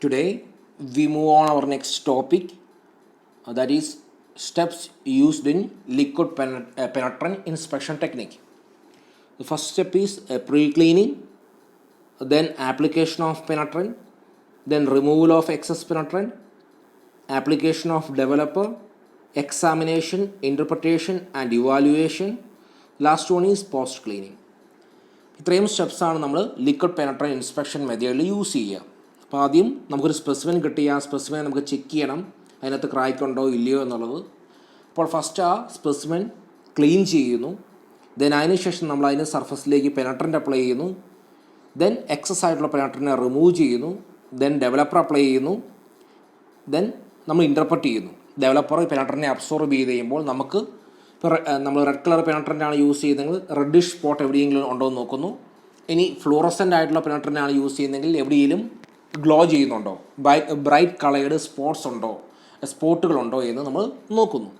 Today we move on our next topic, that is steps used in liquid penetrant inspection technique. The first step is pre-cleaning, then application of penetrant, then removal of excess penetrant, application of developer, examination, interpretation and evaluation. Last one is post cleaning. ഇത്രയും സ്റ്റെപ്സാണ് നമ്മൾ liquid പെനട്രൻറ്റ് inspection മെത്തേഡിൽ use ചെയ്യുക. അപ്പോൾ ആദ്യം നമുക്കൊരു specimen കിട്ടി, ആ specimen നമുക്ക് ചെക്ക് ചെയ്യണം അതിനകത്ത് ക്രാക്കുണ്ടോ ഇല്ലയോ എന്നുള്ളത്. അപ്പോൾ ഫസ്റ്റ് ആ സ്പെസിമെൻ ക്ലീൻ ചെയ്യുന്നു. ദെൻ അതിന് ശേഷം നമ്മൾ അതിന് സർഫസിലേക്ക് പെനട്രൻറ്റ് അപ്ലൈ ചെയ്യുന്നു. ദെൻ എക്സസ് ആയിട്ടുള്ള പെനട്രൻറ്റിനെ റിമൂവ് ചെയ്യുന്നു. ദെൻ ഡെവലപ്പർ അപ്ലൈ ചെയ്യുന്നു. ദെൻ നമ്മൾ ഇൻ്റർപ്രറ്റ് ചെയ്യുന്നു. ഡെവലപ്പർ പെനട്രൻറ്റിനെ അബ്സോർബ് ചെയ്ത് കഴിയുമ്പോൾ നമുക്ക് നമ്മൾ റെഡ് കളർ പെനട്രൻ്റാണ് യൂസ് ചെയ്യുന്നതെങ്കിൽ റെഡിഷ് സ്പോട്ട് എവിടെയെങ്കിലും ഉണ്ടോ എന്ന് നോക്കുന്നു. ഇനി ഫ്ലൂറസൻ്റ് ആയിട്ടുള്ള പെനട്രൻ്റാണ് യൂസ് ചെയ്യുന്നതെങ്കിൽ എവിടെയെങ്കിലും ഗ്ലോ ചെയ്യുന്നുണ്ടോ, ബ്രൈറ്റ് കളേർഡ് സ്പോട്ടുകളുണ്ടോ എന്ന് നമ്മൾ നോക്കുന്നു.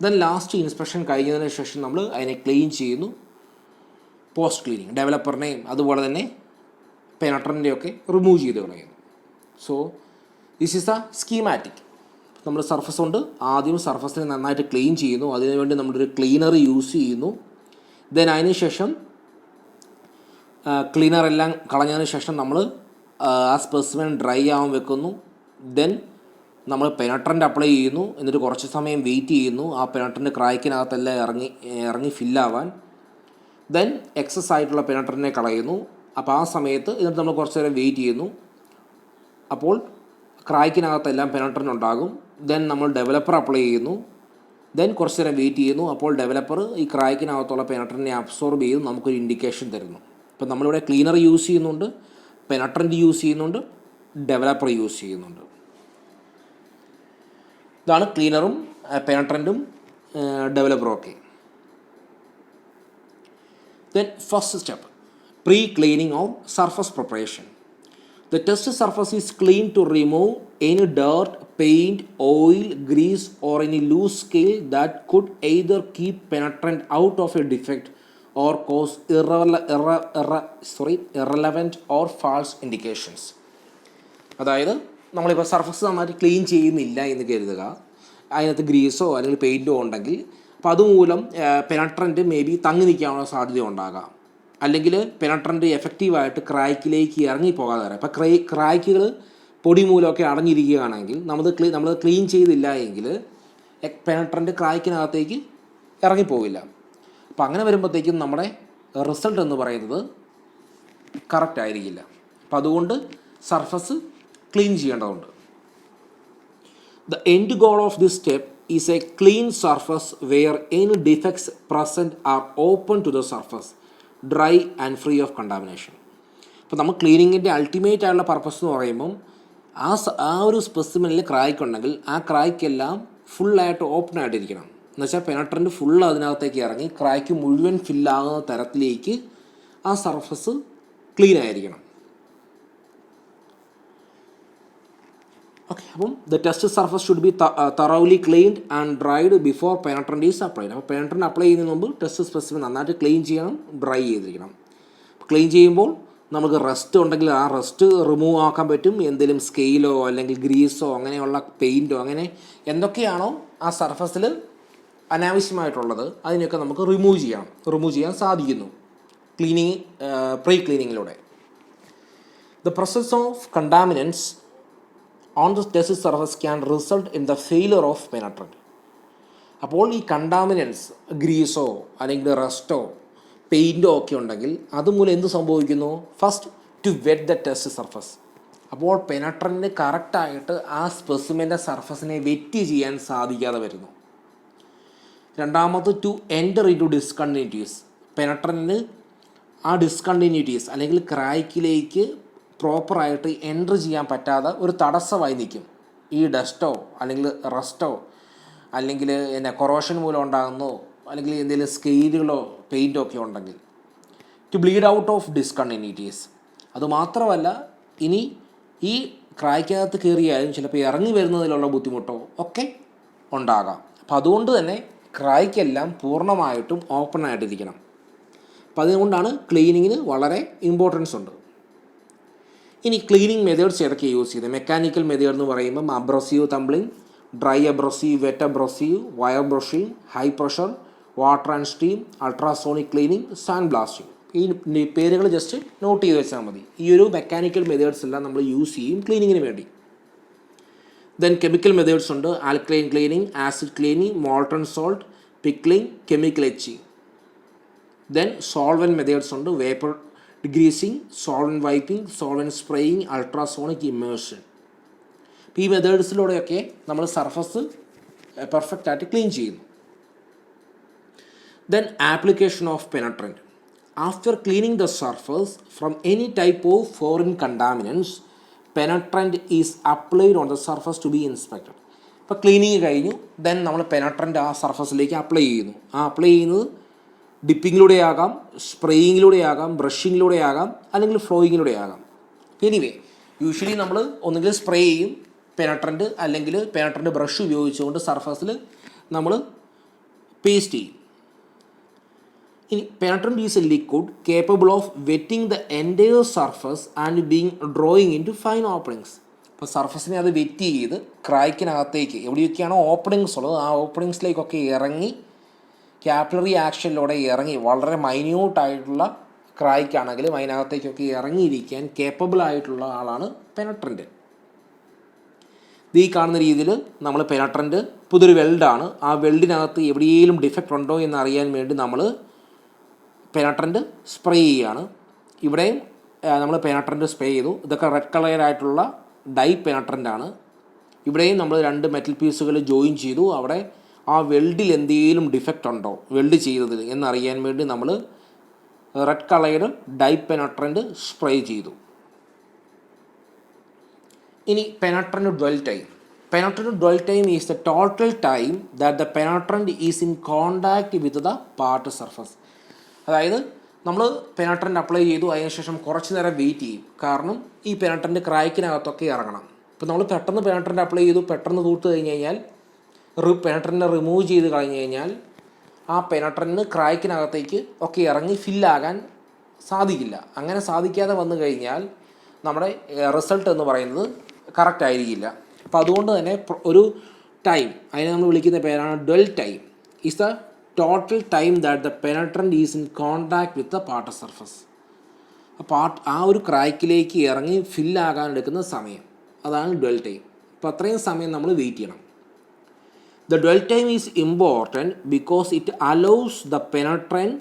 ദെൻ ലാസ്റ്റ് ഇൻസ്പെക്ഷൻ കഴിഞ്ഞതിന് ശേഷം നമ്മൾ അതിനെ ക്ലീൻ ചെയ്യുന്നു. പോസ്റ്റ് ക്ലീനിങ് ഡെവലപ്പറിനെയും അതുപോലെ തന്നെ പെനട്രൻ്റെയൊക്കെ റിമൂവ് ചെയ്ത് കളയുന്നു. So this is A schematic. നമ്മൾ സർഫസ് കൊണ്ട് ആദ്യം സർഫസിനെ നന്നായിട്ട് ക്ലീൻ ചെയ്യുന്നു. അതിനുവേണ്ടി നമ്മളൊരു ക്ലീനർ യൂസ് ചെയ്യുന്നു. ദെൻ അതിന് ശേഷം ക്ലീനറെല്ലാം കളഞ്ഞതിന് ശേഷം നമ്മൾ ആ സ്പെസിമെൻ ഡ്രൈ ആവാൻ വെക്കുന്നു. ദെൻ നമ്മൾ പെനട്രൻ്റ് അപ്ലൈ ചെയ്യുന്നു. എന്നിട്ട് കുറച്ച് സമയം വെയിറ്റ് ചെയ്യുന്നു ആ പെനട്രൻ്റ് ക്രാക്കിനകത്തെല്ലാം ഇറങ്ങി ഫില്ലാവാൻ. ദെൻ എക്സസ് ആയിട്ടുള്ള പെനട്രൻറ്റിനെ കളയുന്നു. അപ്പോൾ ആ സമയത്ത് എന്നിട്ട് നമ്മൾ കുറച്ച് നേരം വെയിറ്റ് ചെയ്യുന്നു. അപ്പോൾ ക്രാക്കിനകത്തെല്ലാം പെനട്രൻ്റ് ഉണ്ടാകും. ദെൻ നമ്മൾ ഡെവലപ്പർ അപ്ലൈ ചെയ്യുന്നു. ദെൻ കുറച്ച് നേരം വെയിറ്റ് ചെയ്യുന്നു. അപ്പോൾ ഡെവലപ്പർ ഈ ക്രാക്കിനകത്തുള്ള പെനട്രൻറ്റിനെ അബ്സോർബ് ചെയ്ത് നമുക്കൊരു ഇൻഡിക്കേഷൻ തരുന്നു. അപ്പോൾ നമ്മളിവിടെ ക്ലീനർ യൂസ് ചെയ്യുന്നുണ്ട്, പെനട്രൻറ്റ് യൂസ് ചെയ്യുന്നുണ്ട്, ഡെവലപ്പർ യൂസ് ചെയ്യുന്നുണ്ട്. ഇതാണ് ക്ലീനറും പെനട്രൻറ്റും ഡെവലപ്പറും ഒക്കെ. Then first step pre-cleaning of surface preparation. The test surface is cleaned to remove any dirt, paint, oil, grease or any loose scale that could either keep penetrant out of a defect or cause irrelevant or false indications. അതായത് നമ്മളിപ്പോൾ surface നന്നായിട്ട് clean ചെയ്യുന്നില്ല എന്ന് കരുതുക, അതിനകത്ത് ഗ്രീസോ അല്ലെങ്കിൽ പെയിൻറ്റോ ഉണ്ടെങ്കിൽ അപ്പോൾ അതുമൂലം പെനട്രൻറ്റ് മേ ബി തങ്ങി നിൽക്കാനുള്ള സാധ്യത ഉണ്ടാകാം. അല്ലെങ്കിൽ പെനട്രൻറ്റ് എഫക്റ്റീവായിട്ട് ക്രാക്കിലേക്ക് ഇറങ്ങിപ്പോകാതെ വരാം. അപ്പോൾ ക്രാക്കുകൾ പൊടി മൂലമൊക്കെ അടഞ്ഞിരിക്കുകയാണെങ്കിൽ നമ്മൾ ക്ലീൻ ചെയ്തില്ല എങ്കിൽ പെനട്രൻറ്റ് ക്രാക്കിനകത്തേക്ക് ഇറങ്ങിപ്പോവില്ല. അപ്പോൾ അങ്ങനെ വരുമ്പോഴത്തേക്കും നമ്മുടെ റിസൾട്ട് എന്ന് പറയുന്നത് കറക്റ്റ് ആയിരിക്കില്ല. അപ്പം അതുകൊണ്ട് സർഫസ് ക്ലീൻ ചെയ്യേണ്ടതുണ്ട്. The end goal of this step is a clean surface where any defects present are open to the surface, dry and free of contamination. അപ്പോൾ നമ്മൾ ക്ലീനിങ്ങിൻ്റെ അൾട്ടിമേറ്റ് ആയിട്ടുള്ള പർപ്പസ് എന്ന് പറയുമ്പം ആ ഒരു സ്പെസിമെനിൽ ക്രാക്ക് ഉണ്ടെങ്കിൽ ആ ക്രാക്കെല്ലാം ഫുള്ളായിട്ട് ഓപ്പൺ ആയിട്ടിരിക്കണം. എന്നുവെച്ചാൽ പെനട്രൻറ്റ് ഫുള്ള് അതിനകത്തേക്ക് ഇറങ്ങി ക്രാക്ക് മുഴുവൻ ഫില്ലാകുന്ന തരത്തിലേക്ക് ആ സർഫസ് ക്ലീൻ ആയിരിക്കണം. ഓക്കെ, അപ്പം the test surface should be thoroughly cleaned and dried before penetrant is applied. അപ്പോൾ പെനട്രൻറ്റ് അപ്ലൈ ചെയ്യുന്നതിന് മുമ്പ് ടെസ്റ്റ് സ്പെസിമെൻ നന്നായിട്ട് ക്ലീൻ ചെയ്യണം, ഡ്രൈ ചെയ്തിരിക്കണം. ക്ലീൻ ചെയ്യുമ്പോൾ നമുക്ക് റസ്റ്റ് ഉണ്ടെങ്കിൽ ആ റസ്റ്റ് റിമൂവ് ആക്കാൻ പറ്റും. എന്തെങ്കിലും സ്കെയിലോ അല്ലെങ്കിൽ ഗ്രീസോ അങ്ങനെയുള്ള പെയിൻറ്റോ അങ്ങനെ എന്തൊക്കെയാണോ ആ സർഫസിൽ അനാവശ്യമായിട്ടുള്ളത് അതിനൊക്കെ നമുക്ക് റിമൂവ് ചെയ്യാൻ സാധിക്കുന്നു പ്രീ ക്ലീനിങ്ങിലൂടെ. The presence of contaminants on the test surface can result in the failure of penetrant. അപ്പോൾ ഈ കണ്ടാമിനൻസ് ഗ്രീസോ അല്ലെങ്കിൽ റസ്റ്റോ പെയിൻറ്റോ ഒക്കെ ഉണ്ടെങ്കിൽ അതുമൂലം എന്ത് സംഭവിക്കുന്നു? First to wet the test surface. അപ്പോൾ പെനട്രൻറ്റിന് കറക്റ്റായിട്ട് ആ സ്പെസിമെൻ്റെ സർഫസിനെ വെറ്റ് ചെയ്യാൻ സാധിക്കാതെ വരുന്നു. രണ്ടാമത് to enter into discontinuities. പെനട്രൻറ്റിന് ആ ഡിസ്കണ്ടിന്യൂറ്റീസ് അല്ലെങ്കിൽ ക്രാക്കിലേക്ക് പ്രോപ്പറായിട്ട് എൻ്റർ ചെയ്യാൻ പറ്റാതെ ഒരു തടസ്സമായി നിൽക്കും. ഈ ഡസ്റ്റോ അല്ലെങ്കിൽ റസ്റ്റോ അല്ലെങ്കിൽ കൊറോഷൻ മൂലം ഉണ്ടാകുന്നോ അല്ലെങ്കിൽ എന്തെങ്കിലും സ്കെയിലുകളോ പെയിൻറ്റോ ഒക്കെ ഉണ്ടെങ്കിൽ to bleed out of discontinuities. അതുമാത്രമല്ല ഇനി ഈ ക്രാക്കിനകത്ത് കയറിയാലും ചിലപ്പോൾ ഇറങ്ങി വരുന്നതിലുള്ള ബുദ്ധിമുട്ടോ ഒക്കെ ഉണ്ടാകാം. അപ്പം അതുകൊണ്ട് തന്നെ ക്രാക്കെല്ലാം പൂർണ്ണമായിട്ടും ഓപ്പൺ ആയിട്ടിരിക്കണം. അപ്പം അതുകൊണ്ടാണ് ക്ലീനിങ്ങിന് വളരെ ഇമ്പോർട്ടൻസ് ഉണ്ട്. ഇനി ക്ലീനിങ് മെത്തേഡ്സ് ഏതൊക്കെയാണ് യൂസ് ചെയ്തത്? മെക്കാനിക്കൽ മെത്തേഡ് എന്ന് പറയുമ്പം abrasive tumbling, dry abrasive, wet abrasive, wire brushing, high pressure, water and steam, ultrasonic cleaning, sand blasting. ഈ പേരുകൾ ജസ്റ്റ് നോട്ട് ചെയ്ത് വെച്ചാൽ മതി. ഈ ഒരു മെക്കാനിക്കൽ മെത്തേഡ്സ് എല്ലാം നമ്മൾ യൂസ് ചെയ്യും ക്ലീനിങ്ങിന് വേണ്ടി. ദെൻ കെമിക്കൽ മെത്തേഡ്സ് ഉണ്ട്. Alkaline cleaning, acid cleaning, molten salt, pickling, chemical etching. Then solvent methods ഉണ്ട്. Vapour degreasing, solvent wiping, solvent spraying, ultrasonic immersion. ഈ മെത്തേഡ്സിലൂടെയൊക്കെ നമ്മൾ സർഫസ് പെർഫെക്റ്റ് ആയിട്ട് ക്ലീൻ ചെയ്യുന്നു. Then application of penetrant. After cleaning the surface from any type of foreign contaminants, penetrant is applied on the surface to be inspected. ഇപ്പോൾ cleaning കഴിഞ്ഞു, then നമ്മൾ penetrant ആ സർഫസിലേക്ക് apply ചെയ്യുന്നു. ആ അപ്ലൈ ചെയ്യുന്നത് ഡിപ്പിങ്ങിലൂടെ ആകാം, സ്പ്രേയിങ്ങിലൂടെ ആകാം, ബ്രഷിങ്ങിലൂടെ ആകാം, അല്ലെങ്കിൽ ഫ്ലോയിങ്ങിലൂടെ ആകാം. എനിവേ യൂഷ്വലി നമ്മൾ ഒന്നുകിൽ സ്പ്രേ ചെയ്യും പെനട്രൻറ്റ്, അല്ലെങ്കിൽ പെനട്രൻറ്റ് ബ്രഷ് ഉപയോഗിച്ചുകൊണ്ട് സർഫസിൽ നമ്മൾ പേസ്റ്റ് ചെയ്യും. ഇനി penetrant is a liquid capable of wetting the entire surface and being drawing into fine openings. ഇപ്പോൾ സർഫസിനെ അത് വെറ്റ് ചെയ്ത് ക്രാക്കിനകത്തേക്ക് എവിടെയൊക്കെയാണോ ഓപ്പണിങ്സ് ഉള്ളത് ആ ഓപ്പണിങ്സിലേക്കൊക്കെ ഇറങ്ങി ക്യാപ്പിലറി ആക്ഷനിലൂടെ ഇറങ്ങി വളരെ മൈന്യൂട്ടായിട്ടുള്ള ക്രായ്ക്കാണെങ്കിലും അതിനകത്തേക്കൊക്കെ ഇറങ്ങിയിരിക്കാൻ കേപ്പബിൾ ആയിട്ടുള്ള ആളാണ് പെനട്രൻറ്റ്. ഈ കാണുന്ന രീതിയിൽ നമ്മൾ പെനട്രൻറ്റ് പുതിയൊരു വെൽഡാണ്. ആ വെൽഡിനകത്ത് എവിടെയെങ്കിലും ഡിഫക്റ്റ് ഉണ്ടോ എന്ന് അറിയാൻ വേണ്ടി നമ്മൾ പെനട്രൻറ്റ് സ്പ്രേ ചെയ്യുകയാണ്. ഇവിടെയും നമ്മൾ പെനട്രൻറ്റ് സ്പ്രേ ചെയ്തു. ഇതൊക്കെ റെഡ് കളറായിട്ടുള്ള ഡൈ പെനട്രൻ്റ് ആണ്. ഇവിടെയും നമ്മൾ 2 മെറ്റൽ പീസുകൾ ജോയിൻ ചെയ്തു. അവിടെ ആ വെൽഡിൽ എന്തെങ്കിലും ഡിഫക്റ്റ് ഉണ്ടോ വെൽഡ് ചെയ്തതിൽ എന്നറിയാൻ വേണ്ടി നമ്മൾ red coloured dye penetrant spray ചെയ്തു. ഇനി penetrant dwell time. Penetrant dwell time is the total time that the penetrant is in contact with the part surface. അതായത് നമ്മൾ പെനട്രൻറ്റ് അപ്ലൈ ചെയ്തു, അതിനുശേഷം കുറച്ച് നേരം വെയിറ്റ് ചെയ്യും. കാരണം ഈ പെനട്രൻറ്റ് ക്രാക്കിനകത്തൊക്കെ ഇറങ്ങണം. ഇപ്പോൾ നമ്മൾ പെട്ടെന്ന് പെനട്രൻറ്റ് അപ്ലൈ ചെയ്തു, പെട്ടെന്ന് തൂത്ത് കഴിഞ്ഞ് കഴിഞ്ഞാൽ പെനട്രൻറ്റിനെ റിമൂവ് ചെയ്ത് കഴിഞ്ഞ് കഴിഞ്ഞാൽ ആ പെനട്രൻറ്റിന് ക്രാക്കിനകത്തേക്ക് ഒക്കെ ഇറങ്ങി ഫില്ലാകാൻ സാധിക്കില്ല. അങ്ങനെ സാധിക്കാതെ വന്നു കഴിഞ്ഞാൽ നമ്മുടെ റിസൾട്ട് എന്ന് പറയുന്നത് കറക്റ്റ് ആയിരിക്കില്ല. അപ്പോൾ അതുകൊണ്ട് തന്നെ ഒരു ടൈം, അതിനെ നമ്മൾ വിളിക്കുന്ന പേരാണ് dwell time. Is the total time that the penetrant is in contact with the part surface. ആ ഒരു ക്രാക്കിലേക്ക് ഇറങ്ങി ഫില്ലാകാൻ എടുക്കുന്ന സമയം, അതാണ് ഡ്വെൽ ടൈം. അപ്പോൾ അത്രയും സമയം നമ്മൾ വെയിറ്റ് ചെയ്യണം. The dwell time is important because it allows the penetrant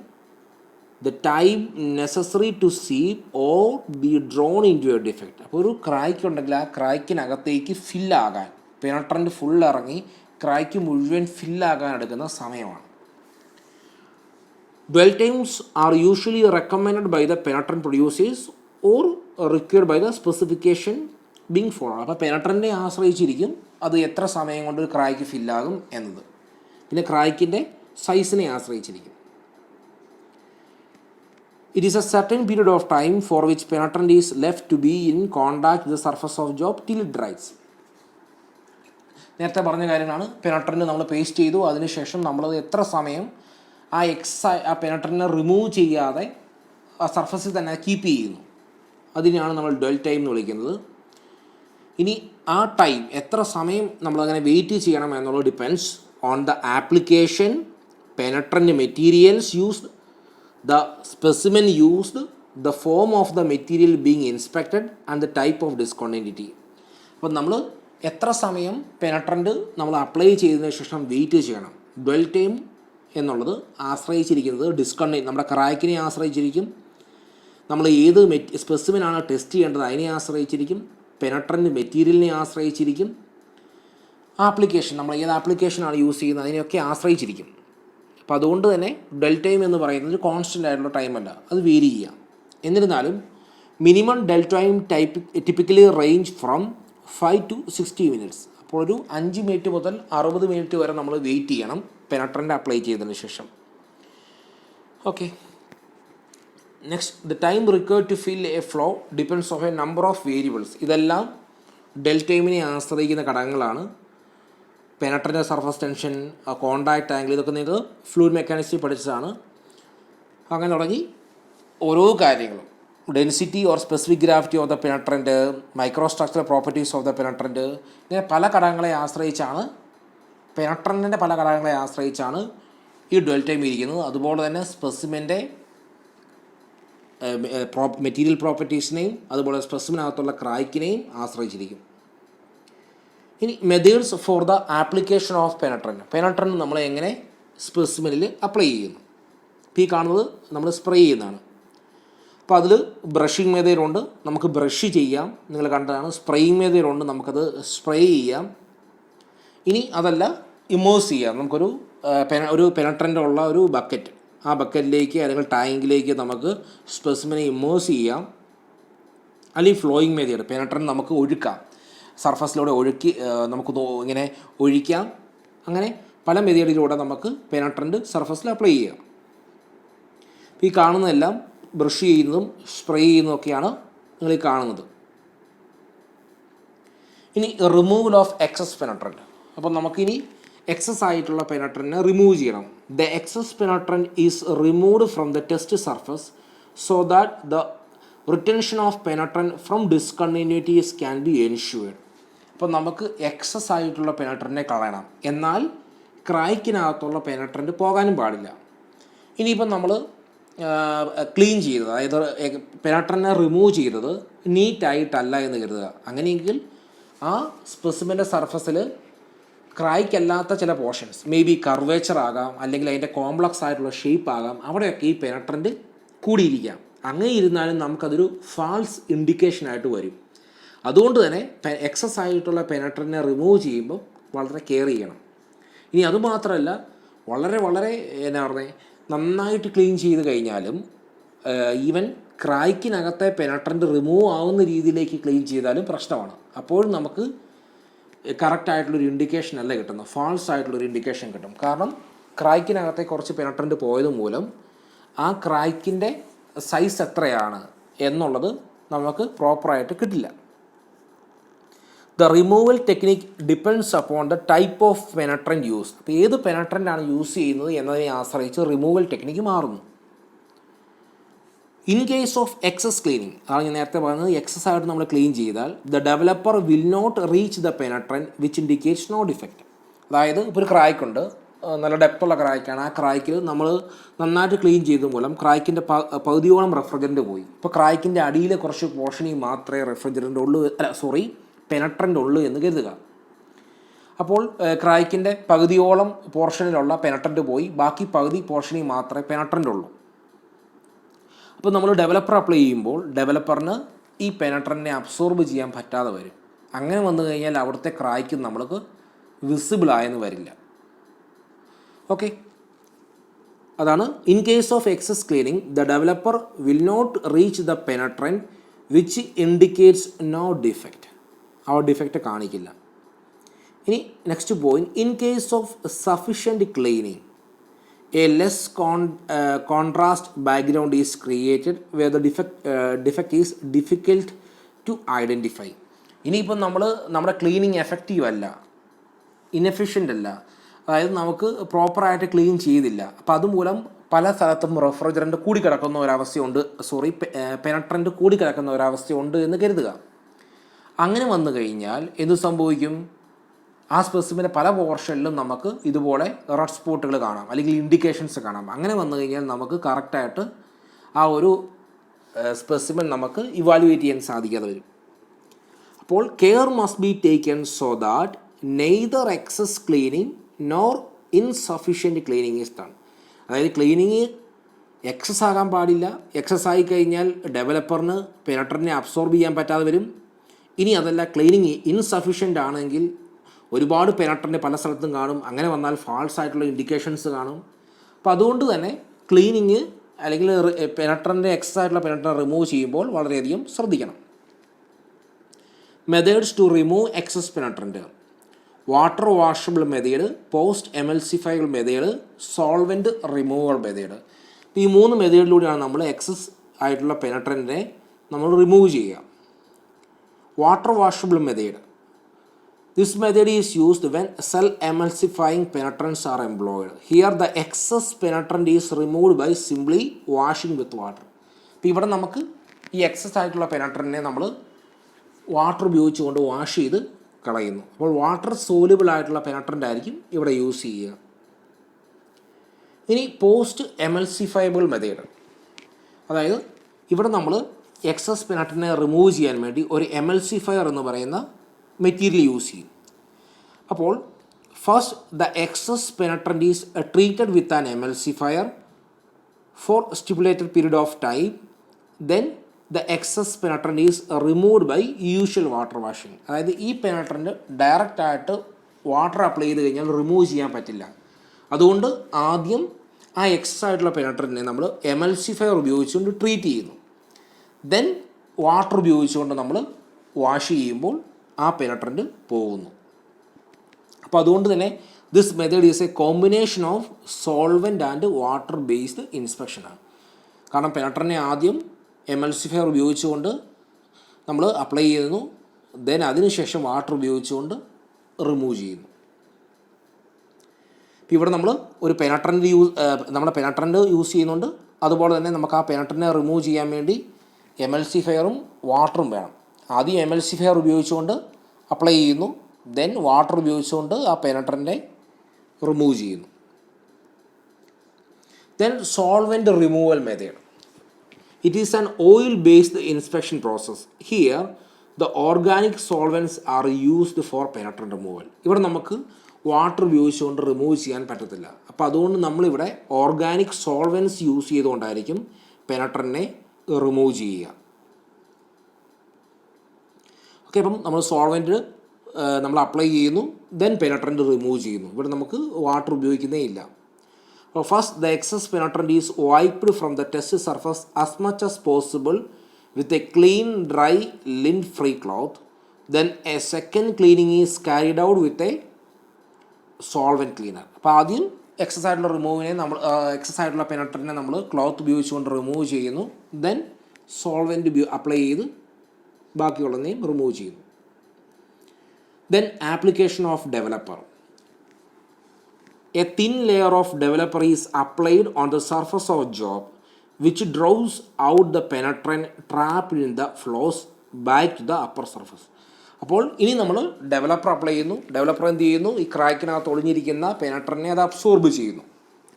the time necessary to seep or be drawn into a defect. അപ്പോൾ ഒരു ക്രാക്ക് ഉണ്ടെങ്കിൽ ആ ക്രാക്കിനകത്തേക്ക് ഫില്ലാകാൻ പെനട്രൻറ്റ് ഫുൾ ഇറങ്ങി ക്രാക്ക് മുഴുവൻ ഫില്ലാകാൻ എടുക്കുന്ന സമയമാണ്. Dwell times are usually recommended by the penetrant producers or required by the specification being followed. അപ്പോൾ പെനട്രൻറ്റിനെ ആശ്രയിച്ചിരിക്കും അത് എത്ര സമയം കൊണ്ട് ഒരു ക്രാക്ക് ഫില്ലാകും എന്നത്. പിന്നെ ക്രാക്കിൻ്റെ സൈസിനെ ആശ്രയിച്ചിരിക്കും. It is a certain period of time for which penetrant is left to be in contact with the surface of job till it dries. നേരത്തെ പറഞ്ഞ കാര്യമാണ്. പെനട്രൻറ്റ് നമ്മൾ പേസ്റ്റ് ചെയ്തു, അതിനുശേഷം നമ്മളത് എത്ര സമയം ആ പെനട്രൻറ്റിനെ റിമൂവ് ചെയ്യാതെ ആ സർഫസിൽ തന്നെ കീപ്പ് ചെയ്യുന്നു, അതിനെയാണ് നമ്മൾ ഡ്വെൽ ടൈം എന്ന് വിളിക്കുന്നത്. ഇനി ആ ടൈം എത്ര സമയം നമ്മളങ്ങനെ വെയിറ്റ് ചെയ്യണം എന്നുള്ളത് depends on the application, penetrant materials used, the specimen used, the form of the material being inspected and the type of discontinuity. അപ്പോൾ നമ്മൾ എത്ര സമയം പെനട്രൻറ്റ് നമ്മൾ അപ്ലൈ ചെയ്തതിന് ശേഷം വെയിറ്റ് ചെയ്യണം. ഡ്വെൽ ടൈം എന്നുള്ളത് ആശ്രയിച്ചിരിക്കുന്നത് നമ്മുടെ ക്രാക്കിനെ ആശ്രയിച്ചിരിക്കും, നമ്മൾ ഏത് സ്പെസിമെനാണ് ടെസ്റ്റ് ചെയ്യേണ്ടത് അതിനെ ആശ്രയിച്ചിരിക്കും, പെനട്രൻറ്റ് മെറ്റീരിയലിനെ ആശ്രയിച്ചിരിക്കും, ആപ്ലിക്കേഷൻ നമ്മൾ ഏത് ആപ്ലിക്കേഷനാണ് യൂസ് ചെയ്യുന്നത് അതിനെയൊക്കെ ആശ്രയിച്ചിരിക്കും. അപ്പോൾ അതുകൊണ്ട് തന്നെ ഡ്വെൽ ടൈം എന്ന് പറയുന്നത് കോൺസ്റ്റൻ്റ് ആയിട്ടുള്ള ടൈമല്ല, അത് വേരി ചെയ്യാം. എന്നിരുന്നാലും minimum dwell time typically range from 5 to 60 minutes. അപ്പോൾ ഒരു 5 മിനിറ്റ് മുതൽ 60 മിനിറ്റ് വരെ നമ്മൾ വെയിറ്റ് ചെയ്യണം പെനട്രൻറ്റ് അപ്ലൈ ചെയ്തതിന് ശേഷം. Okay, next the time required to fill a flow depends of a number of variables. ഇതെല്ലാം ഡെൽ ടൈമിനെ ആശ്രയിക്കുന്ന ഘടകങ്ങളാണ്. Penetrant surface tension, contact angle, ഇതൊക്കെ നിങ്ങൾക്ക് ഫ്ലൂയിഡ് മെക്കാനിക്സിൽ പഠിച്ചതാണ്. അങ്ങനെ തുടങ്ങി ഓരോ കാര്യങ്ങളും density or specific gravity of the penetrant, microstructural properties of the penetrant, ഇങ്ങനെ പല ഘടകങ്ങളെ ആശ്രയിച്ചാണ് പെനട്രൻറ്റിൻ്റെ പല ഘടകങ്ങളെ ആശ്രയിച്ചാണ് ഈ ഡ്വൽ ടൈം ഇരിക്കുന്നത്. അതുപോലെ തന്നെ സ്പെസിമെൻ്റെ മെറ്റീരിയൽ പ്രോപ്പർട്ടീസിനെയും അതുപോലെ സ്പെസിമിനകത്തുള്ള ക്രാക്കിനെയും ആശ്രയിച്ചിരിക്കും. ഇനി methods for the application of penetrant. Penetrant നമ്മൾ എങ്ങനെ സ്പെസിമെനിൽ അപ്ലൈ ചെയ്യുന്നു. ഈ കാണുന്നത് നമ്മൾ സ്പ്രേ ചെയ്യുന്നതാണ്. അപ്പോൾ അതിൽ ബ്രഷിങ് മെത്തേഡുണ്ട്, നമുക്ക് ബ്രഷ് ചെയ്യാം, നിങ്ങൾ കണ്ടതാണ്. സ്പ്രേയിങ് മെത്തേഡുണ്ട്, നമുക്കത് സ്പ്രേ ചെയ്യാം. ഇനി അതല്ല ഇമേഴ്സ് ചെയ്യാം. നമുക്കൊരു പെനട്രൻ്റ് ഉള്ള ഒരു ബക്കറ്റ്, ആ ബക്കറ്റിലേക്ക് അല്ലെങ്കിൽ ടാങ്കിലേക്ക് നമുക്ക് സ്പെസിമിനെ ഇമേഴ്സ് ചെയ്യാം. അല്ലെങ്കിൽ ഫ്ലോയിങ് മെത്തേഡ്, പെനട്രൻറ്റ് നമുക്ക് ഒഴുക്കാം, സർഫസിലൂടെ ഒഴുക്കി നമുക്ക് ഇങ്ങനെ ഒഴിക്കാം. അങ്ങനെ പല മെത്തേഡിലൂടെ നമുക്ക് പെനട്രൻറ്റ് സർഫസിൽ അപ്ലൈ ചെയ്യാം. ഈ കാണുന്നതെല്ലാം ബ്രഷ് ചെയ്യുന്നതും സ്പ്രേ ചെയ്യുന്നതൊക്കെയാണ് നിങ്ങൾ ഈ കാണുന്നത്. ഇനി റിമൂവൽ ഓഫ് എക്സസ് പെനട്രൻറ്റ്. അപ്പം നമുക്കിനി എക്സസ് ആയിട്ടുള്ള പെനട്രൻറ്റിനെ റിമൂവ് ചെയ്യണം. The excess penetrant is removed from the test surface so that the retention of penetrant from discontinuities can be ensured. അപ്പം നമുക്ക് എക്സസ് ആയിട്ടുള്ള പെനട്രൻറ്റിനെ കളയണം, എന്നാൽ ക്രാക്കിനകത്തുള്ള പെനട്രൻറ്റ് പോകാനും പാടില്ല. ഇനിയിപ്പം നമ്മൾ ക്ലീൻ ചെയ്തത്, അതായത് പെനട്രൻറ്റിനെ റിമൂവ് ചെയ്തത് നീറ്റായിട്ടല്ല എന്ന് കരുതുക. അങ്ങനെയെങ്കിൽ ആ സ്പെസിമെൻ്റെ സർഫസിൽ ക്രാക്ക് അല്ലാത്ത ചില പോർഷൻസ്, മേ ബി കർവേച്ചർ ആകാം, അല്ലെങ്കിൽ അതിൻ്റെ കോംപ്ലക്സ് ആയിട്ടുള്ള ഷേപ്പ് ആകാം, അവിടെയൊക്കെ ഈ പെനട്രൻറ്റ് കൂടിയിരിക്കാം. അങ്ങനെ ഇരുന്നാലും നമുക്കതൊരു ഫാൾസ് ഇൻഡിക്കേഷനായിട്ട് വരും. അതുകൊണ്ട് തന്നെ എക്സസ് ആയിട്ടുള്ള പെനട്രൻറ്റിനെ റിമൂവ് ചെയ്യുമ്പോൾ വളരെ കെയർ ചെയ്യണം. ഇനി അതുമാത്രമല്ല, വളരെ എന്നാ പറഞ്ഞത്, നന്നായിട്ട് ക്ലീൻ ചെയ്ത് കഴിഞ്ഞാലും ഈവൻ ക്രാക്കിനകത്തെ പെനട്രൻറ്റ് റിമൂവ് ആവുന്ന രീതിയിലേക്ക് ക്ലീൻ ചെയ്താലും പ്രശ്നമാണ്. അപ്പോഴും നമുക്ക് കറക്റ്റായിട്ടുള്ളൊരു ഇൻഡിക്കേഷൻ അല്ല കിട്ടുന്നത്, ഫാൾസ് ആയിട്ടുള്ളൊരു ഇൻഡിക്കേഷൻ കിട്ടും. കാരണം ക്രാക്കിനകത്തെ കുറച്ച് പെനട്രൻറ്റ് പോയത് മൂലം ആ ക്രാക്കിൻ്റെ സൈസ് എത്രയാണ് എന്നുള്ളത് നമുക്ക് പ്രോപ്പറായിട്ട് കിട്ടില്ല. The removal technique depends upon the type of penetrant use. അപ്പോൾ ഏത് പെനട്രൻ്റ് ആണ് യൂസ് ചെയ്യുന്നത് എന്നതിനെ ആശ്രയിച്ച് റിമൂവൽ ടെക്നിക്ക് മാറുന്നു. In case of excess cleaning, അതാണ് ഞാൻ നേരത്തെ പറഞ്ഞത്, എക്സസ് ആയിട്ട് നമ്മൾ ക്ലീൻ ചെയ്താൽ the developer will not reach the penetrant which indicates no defect. അതായത് ഇപ്പോൾ ഒരു ക്രാക്കുണ്ട്, നല്ല ഡെപ്തുള്ള ക്രാക്കാണ്. ആ ക്രാക്കിൽ നമ്മൾ നന്നായിട്ട് ക്ലീൻ ചെയ്ത മൂലം ക്രാക്കിൻ്റെ പകുതിയോളം റെഫ്രിജറൻറ്റ് പോയി. ഇപ്പോൾ ക്രാക്കിൻ്റെ അടിയിലെ കുറച്ച് പോർഷനിൽ മാത്രമേ റെഫ്രിജറൻറ്റ് ഉള്ളൂ, പെനട്രൻ്റ് ഉള്ളൂ എന്ന് കരുതുക. അപ്പോൾ ക്രാക്കിൻ്റെ പകുതിയോളം പോർഷനിലുള്ള പെനട്രൻ്റ് പോയി, ബാക്കി പകുതി പോർഷനിൽ മാത്രമേ പെനട്രൻ്റ് ഉള്ളൂ. അപ്പോൾ നമ്മൾ ഡെവലപ്പർ അപ്ലൈ ചെയ്യുമ്പോൾ ഡെവലപ്പറിന് ഈ പെനട്രൻറ്റിനെ അബ്സോർബ് ചെയ്യാൻ പറ്റാതെ വരും. അങ്ങനെ വന്നു കഴിഞ്ഞാൽ അവിടുത്തെ ക്രാക്ക് നമ്മൾക്ക് വിസിബിളായെന്ന് വരില്ല. ഓക്കെ, അതാണ് in case of excess cleaning the developer will not reach the penetrant which indicates no defect. ആ ഡിഫക്റ്റ് കാണിക്കില്ല. ഇനി next point, in case of sufficient cleaning a less contrast background is created where the defect is difficult to identify. ഇനിയിപ്പം നമ്മുടെ cleaning effective അല്ല, inefficient അല്ല, അതായത് നമുക്ക് പ്രോപ്പറായിട്ട് ക്ലീൻ ചെയ്തില്ല. അപ്പോൾ അതുമൂലം പല സ്ഥലത്തും റെഫ്രിജറൻറ്റ് കൂടിക്കിടക്കുന്ന ഒരവസ്ഥയുണ്ട്, പെനട്രൻറ്റ് കൂടിക്കിടക്കുന്ന ഒരവസ്ഥയുണ്ട് എന്ന് കരുതുക. അങ്ങനെ വന്നു കഴിഞ്ഞാൽ എന്ത് സംഭവിക്കും? ആ സ്പെസിമിൻ്റെ പല പോർഷനിലും നമുക്ക് ഇതുപോലെ റെഡ് സ്പോട്ടുകൾ കാണാം, അല്ലെങ്കിൽ ഇൻഡിക്കേഷൻസ് കാണാം. അങ്ങനെ വന്നു കഴിഞ്ഞാൽ നമുക്ക് കറക്റ്റായിട്ട് ആ ഒരു സ്പെസിമിൻ നമുക്ക് ഇവാലുവേറ്റ് ചെയ്യാൻ സാധിക്കാതെ വരും. അപ്പോൾ care must be taken so that neither excess cleaning nor insufficient cleaning is done. അതായത് ക്ലീനിങ് എക്സസ് ആകാൻ പാടില്ല. എക്സസ് ആയി കഴിഞ്ഞാൽ ഡെവലപ്പറിന് പെനട്രൻറ്റിനെ അബ്സോർബ് ചെയ്യാൻ പറ്റാതെ വരും. ഇനി അതല്ല, ക്ലീനിങ് ഇൻസഫിഷ്യൻ്റ് ആണെങ്കിൽ ഒരുപാട് പെനട്രൻറ്റ് പല സ്ഥലത്തും കാണും. അങ്ങനെ വന്നാൽ ഫാൾസ് ആയിട്ടുള്ള ഇൻഡിക്കേഷൻസ് കാണും. അപ്പോൾ അതുകൊണ്ട് തന്നെ ക്ലീനിങ് അല്ലെങ്കിൽ പെനട്രൻറ്റ് എക്സസ് ആയിട്ടുള്ള പെനട്രൻറ്റ് റിമൂവ് ചെയ്യുമ്പോൾ വളരെയധികം ശ്രദ്ധിക്കണം. Methods to remove excess penetrant: water washable method, post emulsifiable method, solvent removal method. ഈ 3 മെത്തേഡിലൂടെയാണ് നമ്മൾ എക്സസ് ആയിട്ടുള്ള പെനട്രൻറ്റിനെ നമ്മൾ റിമൂവ് ചെയ്യുക. Water washable method. This method is used when cell emulsifying penetrants are employed. Here the excess penetrant is removed by simply washing with water. ഇപ്പോൾ ഇവിടെ നമുക്ക് ഈ excess ആയിട്ടുള്ള പെനട്രൻറ്റിനെ നമ്മൾ വാട്ടർ ഉപയോഗിച്ചുകൊണ്ട് വാഷ് ചെയ്ത് കളയുന്നു. അപ്പോൾ വാട്ടർ സോലുബിൾ ആയിട്ടുള്ള പെനട്രൻ്റ് ആയിരിക്കും ഇവിടെ യൂസ് ചെയ്യുക. ഇനി പോസ്റ്റ് എമൽസിഫയബിൾ മെത്തേഡ്, അതായത് ഇവിടെ നമ്മൾ എക്സസ് പെനട്രൻറ്റിനെ റിമൂവ് ചെയ്യാൻ വേണ്ടി ഒരു എമൽസിഫയർ എന്ന് പറയുന്ന മെറ്റീരിയൽ യൂസ് ചെയ്യും. അപ്പോൾ first the excess penetrant is treated with an emulsifier for stipulated period of time, then the excess penetrant is removed by usual water washing. അതായത് ഈ പെനട്രൻറ്റ് ഡയറക്റ്റായിട്ട് വാട്ടർ അപ്ലൈ ചെയ്ത് കഴിഞ്ഞാൽ റിമൂവ് ചെയ്യാൻ പറ്റില്ല. അതുകൊണ്ട് ആദ്യം ആ എക്സസ് ആയിട്ടുള്ള പെനട്രൻറ്റിനെ നമ്മൾ എമൽസിഫയർ ഉപയോഗിച്ചുകൊണ്ട് ട്രീറ്റ് ചെയ്യുന്നു. ദെൻ വാട്ടർ ഉപയോഗിച്ചുകൊണ്ട് നമ്മൾ വാഷ് ചെയ്യുമ്പോൾ ആ പെനട്രൻറ്റ് പോകുന്നു. അപ്പോൾ അതുകൊണ്ട് തന്നെ this method is a combination of solvent and water based ഇൻസ്പെക്ഷനാണ്. കാരണം പെനട്രൻറ്റിനെ ആദ്യം എമൽസിഫയർ ഉപയോഗിച്ചുകൊണ്ട് നമ്മൾ അപ്ലൈ ചെയ്യുന്നു, ദെൻ അതിനുശേഷം വാട്ടർ ഉപയോഗിച്ചുകൊണ്ട് റിമൂവ് ചെയ്യുന്നു. ഇപ്പോൾ ഇവിടെ നമ്മൾ ഒരു പെനട്രൻറ്റ് നമ്മുടെ പെനട്രൻറ്റ് യൂസ് ചെയ്യുന്നുണ്ട്, അതുപോലെ തന്നെ നമുക്ക് ആ പെനട്രൻറ്റിനെ റിമൂവ് ചെയ്യാൻ വേണ്ടി എമൽസിഫയറും വാട്ടറും വേണം. ആദ്യം എമൽസിഫയർ ഉപയോഗിച്ചുകൊണ്ട് അപ്ലൈ ചെയ്യുന്നു, ദെൻ വാട്ടർ ഉപയോഗിച്ചുകൊണ്ട് ആ പെനട്രൻറ്റിനെ റിമൂവ് ചെയ്യുന്നു. Then solvent removal method. It is an oil-based inspection process. Here, the organic solvents are used for penetrant removal. ഇവിടെ നമുക്ക് വാട്ടർ ഉപയോഗിച്ചുകൊണ്ട് റിമൂവ് ചെയ്യാൻ പറ്റത്തില്ല. അപ്പോൾ അതുകൊണ്ട് നമ്മളിവിടെ ഓർഗാനിക് സോൾവെൻറ്റ്സ് യൂസ് ചെയ്തുകൊണ്ടായിരിക്കും പെനട്രൻറ്റിനെ റിമൂവ് ചെയ്യുക. ഓക്കെ, അപ്പം നമ്മൾ സോൾവെൻറ്റ് നമ്മൾ അപ്ലൈ ചെയ്യുന്നു, ദെൻ പെനട്രൻറ്റ് റിമൂവ് ചെയ്യുന്നു. ഇവിടെ നമുക്ക് വാട്ടർ ഉപയോഗിക്കുന്നേ ഇല്ല. First, the excess penetrant is wiped from the test surface as much as possible with a clean, dry, lint-free cloth. Then a second cleaning is carried out with a solvent cleaner. അപ്പോൾ ആദ്യം excess ആയിട്ടുള്ള റിമൂവിനെ excess ആയിട്ടുള്ള പെനട്രൻറ്റിനെ നമ്മൾ cloth ഉപയോഗിച്ചുകൊണ്ട് remove ചെയ്യുന്നു, then solvent apply ചെയ്ത് ബാക്കിയുള്ളതിനെയും remove ചെയ്യുന്നു. Then application of developer. A thin layer of developer is applied on the surface of a job which draws out the penetrant trapped in the flows back to the upper surface. അപ്പോൾ ഇനി നമ്മൾ developer apply ചെയ്യുന്നു. Developer എന്ത് ചെയ്യുന്നു? ഈ ക്രാക്കിനകത്ത് ഒളിഞ്ഞിരിക്കുന്ന പെനട്രൻറ്റിനെ അത് absorb ചെയ്യുന്നു.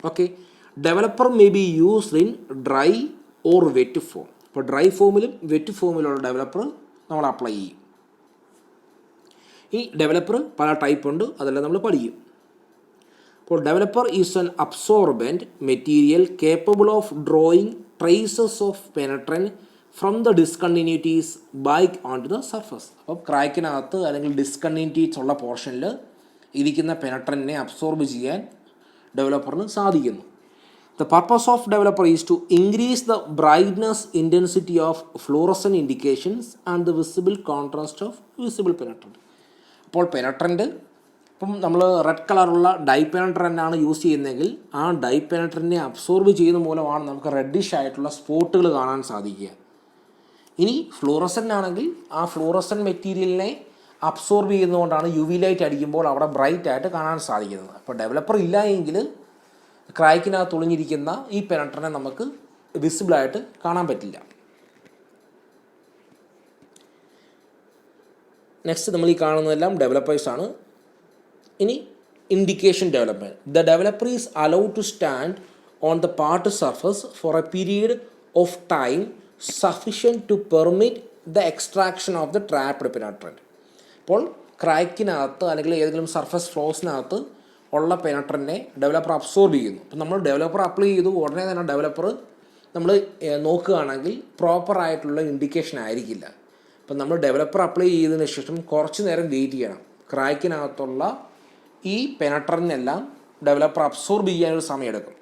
Okay, developer may be used in dry or wet form. ഇപ്പോൾ ഡ്രൈ ഫോമിലും വെറ്റ് ഫോമിലുള്ള ഡെവലപ്പർ നമ്മൾ അപ്ലൈ ചെയ്യും. ഈ ഡെവലപ്പർ പല ടൈപ്പ് ഉണ്ട്, അതെല്ലാം നമ്മൾ പഠിക്കും. അപ്പോൾ developer is an absorbent material capable of drawing traces of penetrant from the discontinuities back onto the surface. അപ്പോൾ ക്രാക്കിനകത്ത് അല്ലെങ്കിൽ ഡിസ്കണ്ടിന്യൂറ്റീസ് ഉള്ള പോർഷനിൽ ഇരിക്കുന്ന പെനട്രൻറ്റിനെ അബ്സോർബ് ചെയ്യാൻ ഡെവലപ്പറിന് സാധിക്കുന്നു. The purpose of developer is to increase the brightness intensity of fluorescent indications and the visible contrast of visible penetrant. അപ്പോൾ പെനട്രൻറ്റ് ഇപ്പം നമ്മൾ റെഡ് കളറുള്ള ഡൈ പെനട്രൻ്റാണ് യൂസ് ചെയ്യുന്നതെങ്കിൽ ആ ഡൈ പെനട്രൻറ്റിനെ അബ്സോർബ് ചെയ്യുന്ന മൂലമാണ് നമുക്ക് റെഡിഷ് ആയിട്ടുള്ള സ്പോട്ടുകൾ കാണാൻ സാധിക്കുക. ഇനി ഫ്ലൂറസൻ്റ് ആണെങ്കിൽ ആ ഫ്ലൂറസൻ മെറ്റീരിയലിനെ അബ്സോർബ് ചെയ്യുന്നതുകൊണ്ടാണ് യു വി ലൈറ്റ് അടിക്കുമ്പോൾ അവിടെ ബ്രൈറ്റ് ആയിട്ട് കാണാൻ സാധിക്കുന്നത്. അപ്പോൾ ഡെവലപ്പർ ഇല്ല എങ്കിൽ ക്രാക്കിനകത്ത് ഒളിഞ്ഞിരിക്കുന്ന ഈ പെനട്രനെ നമുക്ക് വിസിബിളായിട്ട് കാണാൻ പറ്റില്ല. നെക്സ്റ്റ് നമ്മൾ ഈ കാണുന്നതെല്ലാം ഡെവലപ്പേഴ്സാണ്. ഇനി indication development. The developer is allowed to stand on the part surface for a period of time sufficient to permit the extraction of the trapped penetrant. അപ്പോൾ ക്രാക്കിനകത്ത് അല്ലെങ്കിൽ ഏതെങ്കിലും സർഫസ് ഫ്ലോസിനകത്ത് ഉള്ള പെനട്രൻറ്റിനെ ഡെവലപ്പർ അബ്സോർബ് ചെയ്യുന്നു. അപ്പം നമ്മൾ ഡെവലപ്പർ അപ്ലൈ ചെയ്തു ഉടനെ തന്നെ ഡെവലപ്പർ നമ്മൾ നോക്കുകയാണെങ്കിൽ പ്രോപ്പറായിട്ടുള്ള ഇൻഡിക്കേഷൻ ആയിരിക്കില്ല. അപ്പം നമ്മൾ ഡെവലപ്പർ അപ്ലൈ ചെയ്തതിന് ശേഷം കുറച്ച് നേരം വെയിറ്റ് ചെയ്യണം. ക്രാക്കിനകത്തുള്ള ഈ പെനട്രൻറ്റിനെല്ലാം ഡെവലപ്പർ അബ്സോർബ് ചെയ്യാനൊരു സമയമെടുക്കും.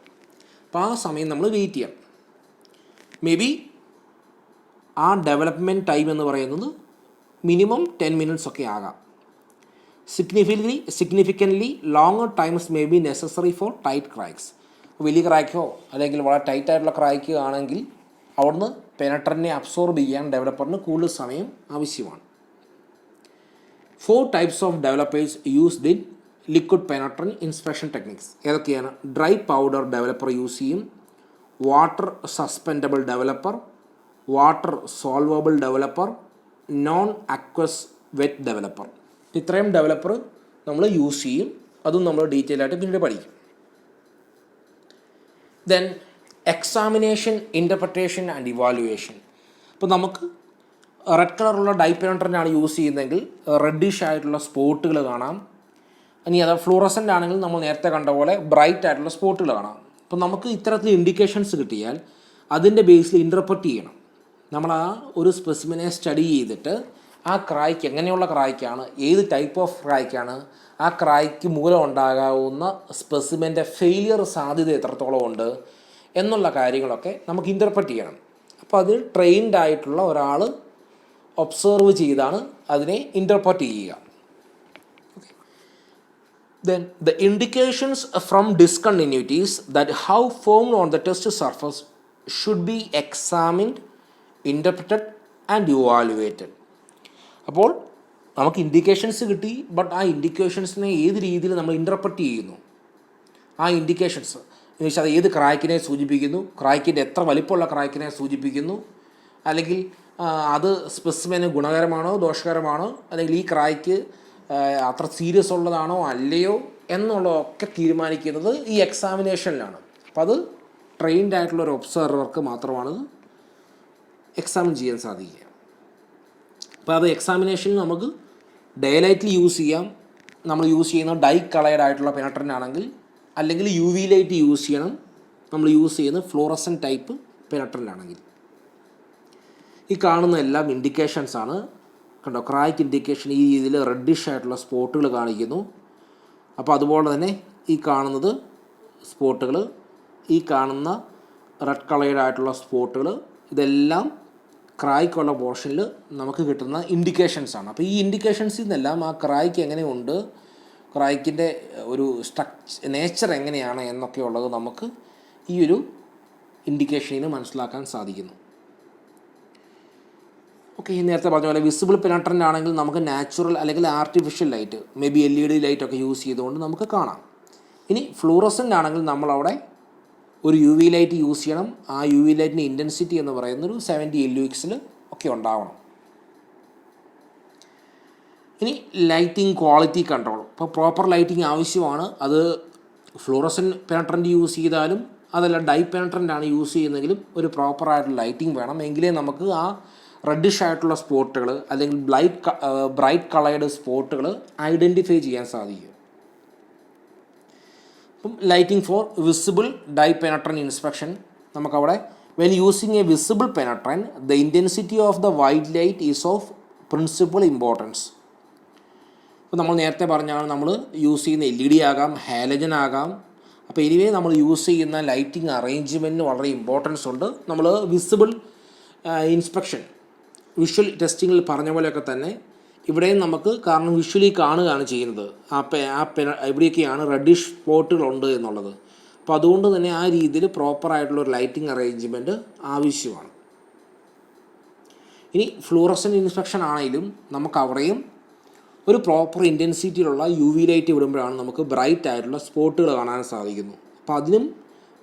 അപ്പോൾ ആ സമയം നമ്മൾ വെയിറ്റ് ചെയ്യണം. മേ ബി ആ ഡെവലപ്മെൻറ്റ് ടൈം എന്ന് പറയുന്നത് മിനിമം 10 minutes ഒക്കെ ആകാം. Significantly longer times may be necessary four tight cracks. വലിയ ക്രാക്കോ അല്ലെങ്കിൽ വളരെ ടൈറ്റായിട്ടുള്ള ക്രാക്ക് ആണെങ്കിൽ അവിടുന്ന് പെനട്രൻറ്റിനെ അബ്സോർബ് ചെയ്യാൻ ഡെവലപ്പറിന് കൂടുതൽ സമയം ആവശ്യമാണ്. 4 types of developers used in liquid penetrant inspection techniques. ഏതൊക്കെയാണ്? ഡ്രൈ പൗഡർ ഡെവലപ്പർ യൂസ് ചെയ്യും, water suspendable developer, water solvable developer, non aqueous wet developer. ഇത്രയും ഡെവലപ്പർ നമ്മൾ യൂസ് ചെയ്യും. അതും നമ്മൾ ഡീറ്റെയിൽ ആയിട്ട് പിന്നീട് പഠിക്കും. Then examination, interpretation and evaluation. ഇപ്പോൾ നമുക്ക് റെഡ് കളറുള്ള ഡൈ പെനട്രൻ്റാണ് യൂസ് ചെയ്യുന്നതെങ്കിൽ റെഡിഷ് ആയിട്ടുള്ള സ്പോട്ടുകൾ കാണാം. ഇനി അത് ഫ്ലൂറസൻ്റ് ആണെങ്കിൽ നമ്മൾ നേരത്തെ കണ്ട പോലെ ബ്രൈറ്റ് ആയിട്ടുള്ള സ്പോട്ടുകൾ കാണാം. അപ്പോൾ നമുക്ക് ഇത്തരത്തിൽ ഇൻഡിക്കേഷൻസ് കിട്ടിയാൽ അതിൻ്റെ ബേസിൽ ഇൻ്റർപ്രറ്റ് ചെയ്യണം. നമ്മൾ ആ ഒരു സ്പെസിമിനെ സ്റ്റഡി ചെയ്തിട്ട് ആ ക്രായ്ക്ക് എങ്ങനെയുള്ള ക്രായ്ക്കാണ്, ഏത് ടൈപ്പ് ഓഫ് ക്രായ്ക്കാണ്, ആ ക്രായ്ക്ക് മൂലം ഉണ്ടാകാവുന്ന സ്പെസിമെൻ്റെ ഫെയിലിയർ സാധ്യത എത്രത്തോളം ഉണ്ട് എന്നുള്ള കാര്യങ്ങളൊക്കെ നമുക്ക് ഇൻ്റർപ്രറ്റ് ചെയ്യണം. അപ്പോൾ അത് ട്രെയിൻഡ് ആയിട്ടുള്ള ഒരാൾ ഒബ്സർവ് ചെയ്താണ് അതിനെ ഇൻ്റർപ്രറ്റ് ചെയ്യുക. Then the indications from discontinuities that have formed on the test surface should be examined, interpreted and evaluated. അപ്പോൾ നമുക്ക് ഇൻഡിക്കേഷൻസ് കിട്ടി, ബട്ട് ആ ഇൻഡിക്കേഷൻസിനെ ഏത് രീതിയിൽ നമ്മൾ ഇൻ്റർപ്രറ്റ് ചെയ്യുന്നു, ആ ഇൻഡിക്കേഷൻസ് എന്ന് വെച്ചാൽ അത് ഏത് ക്രാക്കിനെ സൂചിപ്പിക്കുന്നു, ക്രാക്കിൻ്റെ എത്ര വലിപ്പമുള്ള ക്രാക്കിനെ സൂചിപ്പിക്കുന്നു, അല്ലെങ്കിൽ അത് സ്പെസിമെന് ഗുണകരമാണോ ദോഷകരമാണോ, അല്ലെങ്കിൽ ഈ ക്രാക്ക് അത്ര സീരിയസ് ഉള്ളതാണോ അല്ലയോ എന്നുള്ളതൊക്കെ തീരുമാനിക്കുന്നത് ഈ എക്സാമിനേഷനിലാണ്. അപ്പോൾ അത് ട്രെയിൻഡ് ആയിട്ടുള്ള ഒരു ഒബ്സർവർക്ക് മാത്രമാണ് എക്സാമിൻ ചെയ്യാൻ സാധിക്കുക. അപ്പോൾ അത് എക്സാമിനേഷനിൽ നമുക്ക് ഡേ ലൈറ്റിൽ യൂസ് ചെയ്യാം. നമ്മൾ യൂസ് ചെയ്യുന്ന ഡൈ കളേർഡ് ആയിട്ടുള്ള പെനട്രൻ്റ് ആണെങ്കിൽ, അല്ലെങ്കിൽ യു വി ലൈറ്റ് യൂസ് ചെയ്യണം നമ്മൾ യൂസ് ചെയ്യുന്ന ഫ്ലോറസൻ ടൈപ്പ് പെനട്രൻ്റ് ആണെങ്കിൽ. ഈ കാണുന്ന എല്ലാം ഇൻഡിക്കേഷൻസാണ്. കണ്ടോ, ക്രാക്ക് ഇൻഡിക്കേഷൻ ഈ രീതിയിൽ റെഡിഷ് ആയിട്ടുള്ള സ്പോട്ടുകൾ കാണിക്കുന്നു. അപ്പോൾ അതുപോലെ തന്നെ ഈ കാണുന്നത് സ്പോട്ടുകൾ, ഈ കാണുന്ന റെഡ് കളേർഡ് ആയിട്ടുള്ള സ്പോട്ടുകൾ, ഇതെല്ലാം ക്രായ്ക്കുള്ള പോർഷനിൽ നമുക്ക് കിട്ടുന്ന ഇൻഡിക്കേഷൻസാണ്. അപ്പോൾ ഈ ഇൻഡിക്കേഷൻസിൽ നിന്നെല്ലാം ആ ക്രായ്ക്ക് എങ്ങനെയുണ്ട്, ക്രായ്ക്കിൻ്റെ ഒരു നേച്ചർ എങ്ങനെയാണ് എന്നൊക്കെ ഉള്ളത് നമുക്ക് ഈ ഒരു ഇൻഡിക്കേഷനിൽ നിന്ന് മനസ്സിലാക്കാൻ സാധിക്കുന്നു. ഓക്കെ, നേരത്തെ പറഞ്ഞ പോലെ വിസിബിൾ പെനട്രൻ്റ് ആണെങ്കിൽ നമുക്ക് നാച്ചുറൽ അല്ലെങ്കിൽ artificial light, may be LED ലൈറ്റൊക്കെ യൂസ് ചെയ്തുകൊണ്ട് നമുക്ക് കാണാം. ഇനി ഫ്ലൂറസൻ്റ് ആണെങ്കിൽ നമ്മളവിടെ ഒരു UV ലൈറ്റ് യൂസ് ചെയ്യണം. ആ UV ലൈറ്റിൻ്റെ ഇൻറ്റൻസിറ്റി എന്ന് പറയുന്നൊരു 70 LUX ഒക്കെ ഉണ്ടാവണം. ഇനി ലൈറ്റിംഗ് ക്വാളിറ്റി കൺട്രോൾ. ഇപ്പോൾ പ്രോപ്പർ ലൈറ്റിംഗ് ആവശ്യമാണ്. അത് ഫ്ലൂറസൻ പെനട്രൻ്റ് യൂസ് ചെയ്താലും അതല്ല ഡൈ പെനട്രൻ്റ് ആണ് യൂസ് ചെയ്യുന്നതെങ്കിലും ഒരു പ്രോപ്പറായിട്ടുള്ള ലൈറ്റിംഗ് വേണം. എങ്കിലേ നമുക്ക് ആ റെഡിഷ് ആയിട്ടുള്ള സ്പോട്ടുകൾ അല്ലെങ്കിൽ ബ്രൈറ്റ് കളേർഡ് സ്പോട്ടുകൾ ഐഡൻറ്റിഫൈ ചെയ്യാൻ സാധിക്കും. അപ്പം lighting for visible dye penetrant inspection നമുക്കവിടെ when using a visible penetrant the intensity of the white light is of principal importance. അപ്പോൾ നമ്മൾ നേരത്തെ പറഞ്ഞാൽ നമ്മൾ യൂസ് ചെയ്യുന്ന LED ആകാം, ഹാലജൻ ആകാം. അപ്പോൾ എനിവേ നമ്മൾ യൂസ് ചെയ്യുന്ന ലൈറ്റിംഗ് അറേഞ്ച്മെൻറ്റിന് വളരെ ഇമ്പോർട്ടൻസ് ഉണ്ട്. നമ്മൾ വിസിബിൾ ഇൻസ്പെക്ഷൻ വിഷ്വൽ ടെസ്റ്റിങ്ങിൽ പറഞ്ഞ പോലെയൊക്കെ തന്നെ ഇവിടെയും നമുക്ക്, കാരണം വിഷ്വലി കാണുകയാണ് ചെയ്യുന്നത് എവിടെയൊക്കെയാണ് റെഡിഷ് സ്പോട്ടുകളുണ്ട് എന്നുള്ളത്. അപ്പോൾ അതുകൊണ്ട് തന്നെ ആ രീതിയിൽ പ്രോപ്പറായിട്ടുള്ളൊരു ലൈറ്റിംഗ് അറേഞ്ച്മെൻറ്റ് ആവശ്യമാണ്. ഇനി ഫ്ലൂറസൻ ഇൻസ്പെക്ഷൻ ആണെങ്കിലും നമുക്ക് അവിടെയും ഒരു പ്രോപ്പർ ഇൻറ്റൻസിറ്റിയിലുള്ള UV ലൈറ്റ് വിടുമ്പോഴാണ് നമുക്ക് ബ്രൈറ്റ് ആയിട്ടുള്ള സ്പോട്ടുകൾ കാണാൻ സാധിക്കുന്നു. അപ്പോൾ അതിനും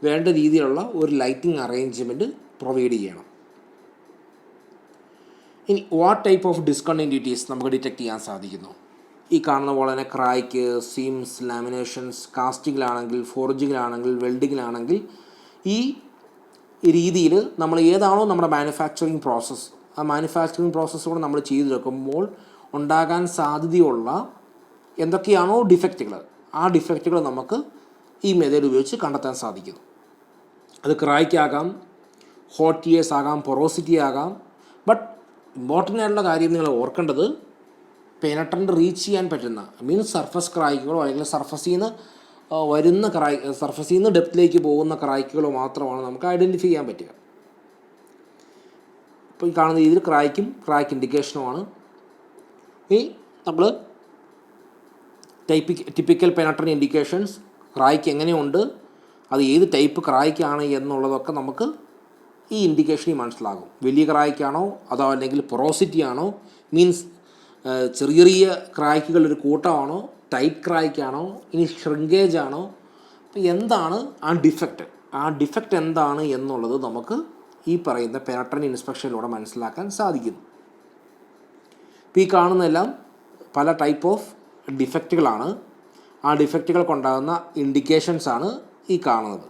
വേണ്ട രീതിയിലുള്ള ഒരു ലൈറ്റിംഗ് അറേഞ്ച്മെൻറ്റ് പ്രൊവൈഡ് ചെയ്യണം. ഇനി വാട്ട് ടൈപ്പ് ഓഫ് ഡിസ്കണ്ടിന്യൂറ്റീസ് നമുക്ക് ഡിറ്റക്ട് ചെയ്യാൻ സാധിക്കുന്നു? ഈ കാണുന്ന പോലെ തന്നെ ക്രായ്ക്ക്, സീംസ്, ലാമിനേഷൻസ്, കാസ്റ്റിങ്ങിലാണെങ്കിൽ, ഫോർജിങ്ങിലാണെങ്കിൽ, വെൽഡിങ്ങിലാണെങ്കിൽ ഈ രീതിയിൽ നമ്മൾ ഏതാണോ നമ്മുടെ മാനുഫാക്ചറിങ് പ്രോസസ്സ്, ആ മാനുഫാക്ചറിങ് പ്രോസസ്സ് കൂടെ നമ്മൾ ചെയ്തെടുക്കുമ്പോൾ ഉണ്ടാകാൻ സാധ്യതയുള്ള എന്തൊക്കെയാണോ ഡിഫക്റ്റുകൾ, ആ ഡിഫക്റ്റുകൾ നമുക്ക് ഈ മെത്തേഡ് ഉപയോഗിച്ച് കണ്ടെത്താൻ സാധിക്കുന്നു. അത് ക്രായ്ക്കാകാം, ഹോട്ട് ടിയേഴ്സ് ആകാം, പൊറോസിറ്റി ആകാം. ബട്ട് ഇമ്പോർട്ടൻ്റ് ആയിട്ടുള്ള കാര്യം നിങ്ങൾ ഓർക്കേണ്ടത് പെനട്രൻ്റ് റീച്ച് ചെയ്യാൻ പറ്റുന്ന മീൻസ് സർഫസ് ക്രായ്ക്കുകളോ അല്ലെങ്കിൽ സർഫസിൽ നിന്ന് വരുന്ന സർഫസിൽ നിന്ന് ഡെപ്തിലേക്ക് പോകുന്ന ക്രായ്ക്കുകളോ മാത്രമാണ് നമുക്ക് ഐഡൻറ്റിഫൈ ചെയ്യാൻ പറ്റുക. ഇപ്പോൾ ഈ കാണുന്ന രീതിയിൽ ക്രാക്ക് ഇൻഡിക്കേഷനുമാണ്. ഇനി നമ്മൾ ടിപ്പിക്കൽ പെനട്രൻ്റ് ഇൻഡിക്കേഷൻസ്, ക്രായ്ക്ക് എങ്ങനെയുണ്ട്, അത് ഏത് ടൈപ്പ് ക്രായ്ക്കാണ് എന്നുള്ളതൊക്കെ നമുക്ക് ഈ ഇൻഡിക്കേഷനിൽ മനസ്സിലാകും. വലിയ ക്രായ്ക്കാണോ അതോ അല്ലെങ്കിൽ പൊറോസിറ്റി ആണോ, മീൻസ് ചെറിയ ചെറിയ ക്രായ്ക്കുകൾ ഒരു കൂട്ടമാണോ, ടൈറ്റ് ക്രായ്ക്കാണോ, ഇനി ഷ്രിങ്കേജ് ആണോ, അപ്പോൾ എന്താണ് ആ ഡിഫക്റ്റ് എന്താണ് എന്നുള്ളത് നമുക്ക് ഈ പറയുന്ന പെനട്രൻ്റ് ഇൻസ്പെക്ഷനിലൂടെ മനസ്സിലാക്കാൻ സാധിക്കുന്നു. ഇപ്പോൾ ഈ കാണുന്നതെല്ലാം പല ടൈപ്പ് ഓഫ് ഡിഫക്റ്റുകളാണ്. ആ ഡിഫക്റ്റുകൾക്കുണ്ടാകുന്ന ഇൻഡിക്കേഷൻസാണ് ഈ കാണുന്നത്.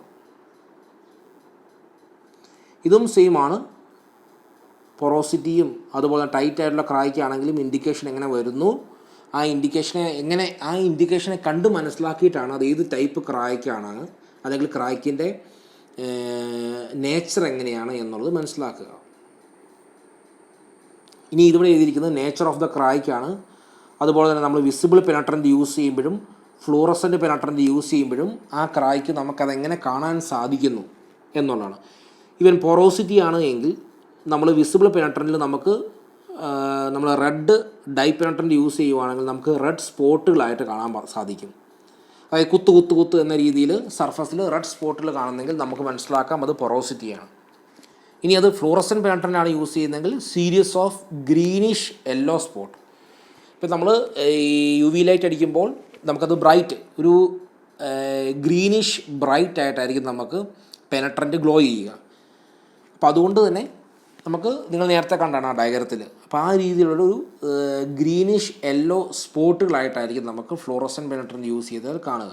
ഇതും സെയിമാണ്. പൊറോസിറ്റിയും അതുപോലെ ടൈറ്റ് ആയിട്ടുള്ള ക്രായ്ക്കാണെങ്കിലും ഇൻഡിക്കേഷൻ എങ്ങനെ വരുന്നു, ആ ഇൻഡിക്കേഷനെ കണ്ട് മനസ്സിലാക്കിയിട്ടാണ് അത് ഏത് ടൈപ്പ് ക്രായ്ക്കാണ് അല്ലെങ്കിൽ ക്രായ്ക്കിൻ്റെ നേച്ചർ എങ്ങനെയാണ് എന്നുള്ളത് മനസ്സിലാക്കുക. ഇനി ഇതിവിടെ എഴുതിയിരിക്കുന്നത് നേച്ചർ ഓഫ് ദ ക്രായ്ക്കാണ്. അതുപോലെ തന്നെ നമ്മൾ വിസിബിൾ പെനട്രൻ്റ് യൂസ് ചെയ്യുമ്പോഴും ഫ്ലൂറസൻ്റ് പെനട്രൻ്റ് യൂസ് ചെയ്യുമ്പോഴും ആ ക്രായ്ക്ക് നമുക്കതെങ്ങനെ കാണാൻ സാധിക്കുന്നു എന്നുള്ളതാണ്. ഇവൻ പൊറോസിറ്റി ആണ് എങ്കിൽ നമ്മൾ വിസിബിൾ പെനട്രൻറ്റിൽ നമ്മൾ റെഡ് ഡൈ പെനട്രൻറ്റ് യൂസ് ചെയ്യുവാണെങ്കിൽ നമുക്ക് റെഡ് സ്പോട്ടുകളായിട്ട് കാണാൻ സാധിക്കും. അതായത് കുത്ത് എന്ന രീതിയിൽ സർഫസിൽ റെഡ് സ്പോട്ടുകൾ കാണുന്നെങ്കിൽ നമുക്ക് മനസ്സിലാക്കാം അത് പൊറോസിറ്റിയാണ്. ഇനി അത് ഫ്ലൂറസൻ പെനട്രൻ്റാണ് യൂസ് ചെയ്യുന്നതെങ്കിൽ series of greenish yellow spot. ഇപ്പം നമ്മൾ ഈ യു വി ലൈറ്റ് അടിക്കുമ്പോൾ നമുക്കത് ബ്രൈറ്റ് ഒരു ഗ്രീനിഷ് ബ്രൈറ്റ് ആയിട്ടായിരിക്കും നമുക്ക് പെനട്രൻറ്റ് ഗ്ലോ ചെയ്യുക. അപ്പോൾ അതുകൊണ്ട് തന്നെ നമുക്ക് നിങ്ങൾ നേരത്തെ കണ്ടാണ് ആ ഡയഗ്രത്തിൽ. അപ്പോൾ ആ രീതിയിലുള്ളൊരു ഗ്രീനിഷ് യെല്ലോ സ്പോട്ടുകളായിട്ടായിരിക്കും നമുക്ക് ഫ്ലൂറസൻ പെനട്രൻ്റ് യൂസ് ചെയ്താൽ കാണുക.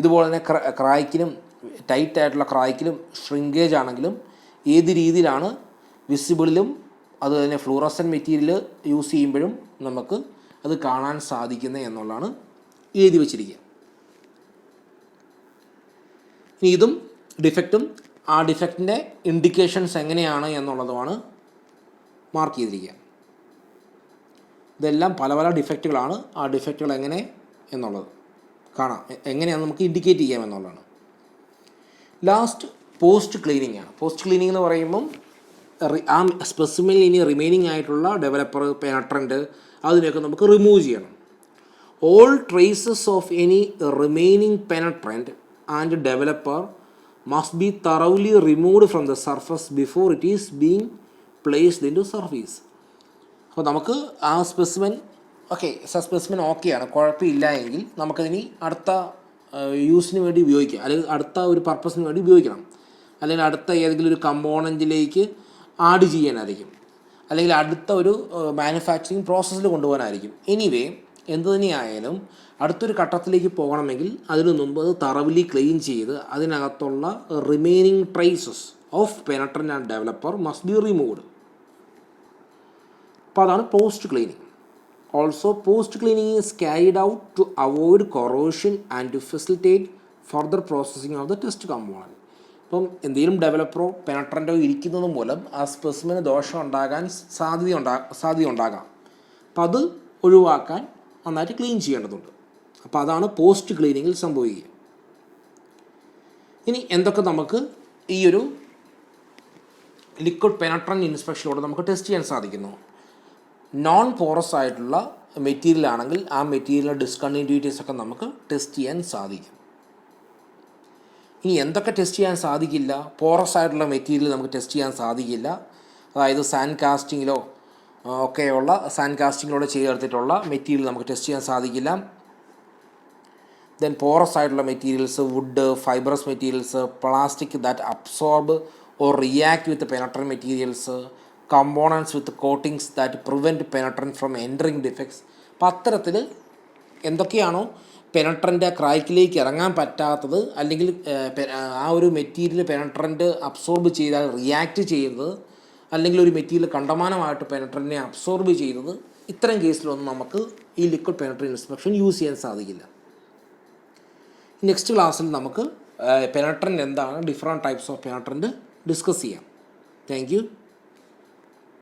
ഇതുപോലെ തന്നെ ക്രായ്ക്കിലും ടൈറ്റ് ആയിട്ടുള്ള ക്രായ്ക്കിലും ഷ്രിങ്കേജ് ആണെങ്കിലും ഏത് രീതിയിലാണ് വിസിബിളിലും അതുതന്നെ ഫ്ലൂറസൻ മെറ്റീരിയൽ യൂസ് ചെയ്യുമ്പോഴും നമുക്ക് അത് കാണാൻ സാധിക്കുന്നത് എന്നുള്ളതാണ് എഴുതി വച്ചിരിക്കുക. ഇനി ഇതും ഡിഫക്റ്റും ആ ഡിഫക്റ്റിൻ്റെ ഇൻഡിക്കേഷൻസ് എങ്ങനെയാണ് എന്നുള്ളതുമാണ് മാർക്ക് ചെയ്തിരിക്കുക. ഇതെല്ലാം പല പല ഡിഫക്റ്റുകളാണ്. ആ ഡിഫക്റ്റുകൾ എങ്ങനെ എന്നുള്ളത് കാണാം, എങ്ങനെയാണ് നമുക്ക് ഇൻഡിക്കേറ്റ് ചെയ്യാം എന്നുള്ളതാണ്. ലാസ്റ്റ് പോസ്റ്റ് ക്ലീനിങ് ആണ്. പോസ്റ്റ് ക്ലീനിങ് എന്ന് പറയുമ്പം ആ സ്പെസിമെനിൽ ഇനി റിമൈനിങ് ആയിട്ടുള്ള ഡെവലപ്പർ പെനട്രൻ്റ് അതിനെയൊക്കെ നമുക്ക് റിമൂവ് ചെയ്യണം. All traces of any remaining penetrant and developer must be thoroughly removed from the surface before it is being placed into surface. അപ്പോൾ നമുക്ക് ആ സ്പെസിമെൻ ഓക്കെയാണ്, കുഴപ്പമില്ല എങ്കിൽ നമുക്കതിനി അടുത്ത യൂസിന് വേണ്ടി ഉപയോഗിക്കാം, അല്ലെങ്കിൽ അടുത്ത ഒരു പർപ്പസിന് വേണ്ടി ഉപയോഗിക്കണം, അല്ലെങ്കിൽ അടുത്ത ഏതെങ്കിലും ഒരു കമ്പോണൻറ്റിലേക്ക് ആഡ് ചെയ്യാനായിരിക്കും, അല്ലെങ്കിൽ അടുത്ത ഒരു മാനുഫാക്ചറിങ് പ്രോസസ്സിൽ കൊണ്ടുപോകാനായിരിക്കും. എനിവേ എന്തു തന്നെയായാലും അടുത്തൊരു ഘട്ടത്തിലേക്ക് പോകണമെങ്കിൽ അതിനു മുമ്പ് അത് തറവിലി ക്ലീൻ ചെയ്ത് അതിനകത്തുള്ള remaining traces of penetrant and developer must be removed. അപ്പോൾ അതാണ് post cleaning. Also post cleaning is carried out to avoid corrosion and to facilitate further processing of the test component. ഇപ്പം എന്തെങ്കിലും ഡെവലപ്പറോ പെനട്രൻ്റോ ഇരിക്കുന്നത് മൂലം ആ സ്പെസിമെന് ദോഷം ഉണ്ടാകാൻ സാധ്യത ഉണ്ടാകാം. അപ്പം അത് ഒഴിവാക്കാൻ നന്നായിട്ട് ക്ലീൻ ചെയ്യേണ്ടതുണ്ട്. അപ്പോൾ അതാണ് പോസ്റ്റ് ക്ലീനിങ്ങിൽ സംഭവിക്കുക. ഇനി എന്തൊക്കെ നമുക്ക് ഈ ഒരു ലിക്വിഡ് പെനട്രൻ്റ് ഇൻസ്പെക്ഷനിലൂടെ നമുക്ക് ടെസ്റ്റ് ചെയ്യാൻ സാധിക്കുന്നു? നോൺ പോറസ് ആയിട്ടുള്ള മെറ്റീരിയൽ ആണെങ്കിൽ ആ മെറ്റീരിയലിലെ ഡിസ്കണ്ടിന്യൂറ്റീസ് ഒക്കെ നമുക്ക് ടെസ്റ്റ് ചെയ്യാൻ സാധിക്കും. ഇനി എന്തൊക്കെ ടെസ്റ്റ് ചെയ്യാൻ സാധിക്കില്ല? പോറസ് ആയിട്ടുള്ള മെറ്റീരിയൽ നമുക്ക് ടെസ്റ്റ് ചെയ്യാൻ സാധിക്കില്ല. അതായത് സാൻഡ് കാസ്റ്റിങ്ങിലോ ഒക്കെയുള്ള സാൻഡ് കാസ്റ്റിങ്ങിലൂടെ ചേർത്തിട്ടുള്ള മെറ്റീരിയൽ നമുക്ക് ടെസ്റ്റ് ചെയ്യാൻ സാധിക്കില്ല. ദെൻ പോറസ് ആയിട്ടുള്ള materials, wood, fibrous materials, plastic that absorb or react with penetrant materials, components with coatings that prevent penetrant from entering defects. അപ്പം അത്തരത്തിൽ എന്തൊക്കെയാണോ പെനട്രൻ്റ് ക്രായ്ക്കിലേക്ക് ഇറങ്ങാൻ പറ്റാത്തത്, അല്ലെങ്കിൽ ആ ഒരു മെറ്റീരിയൽ പെനട്രൻ്റ് അബ്സോർബ് ചെയ്താൽ റിയാക്റ്റ് ചെയ്യുന്നത്, അല്ലെങ്കിൽ ഒരു മെറ്റീരിയൽ കണ്ടമാനമായിട്ട് പെനട്രൻറ്റിനെ അബ്സോർബ് ചെയ്യുന്നത്, ഇത്തരം കേസിലൊന്നും നമുക്ക് ഈ ലിക്വിഡ് പെനട്രൻ്റ് ഇൻസ്പെക്ഷൻ യൂസ് ചെയ്യാൻ സാധിക്കില്ല. നെക്സ്റ്റ് ക്ലാസ്സിൽ നമുക്ക് പെനട്രൻ്റ് എന്താണ്, ഡിഫറെൻറ്റ് ടൈപ്സ് ഓഫ് പെനട്രൻ്റ് ഡിസ്കസ് ചെയ്യാം. Thank you.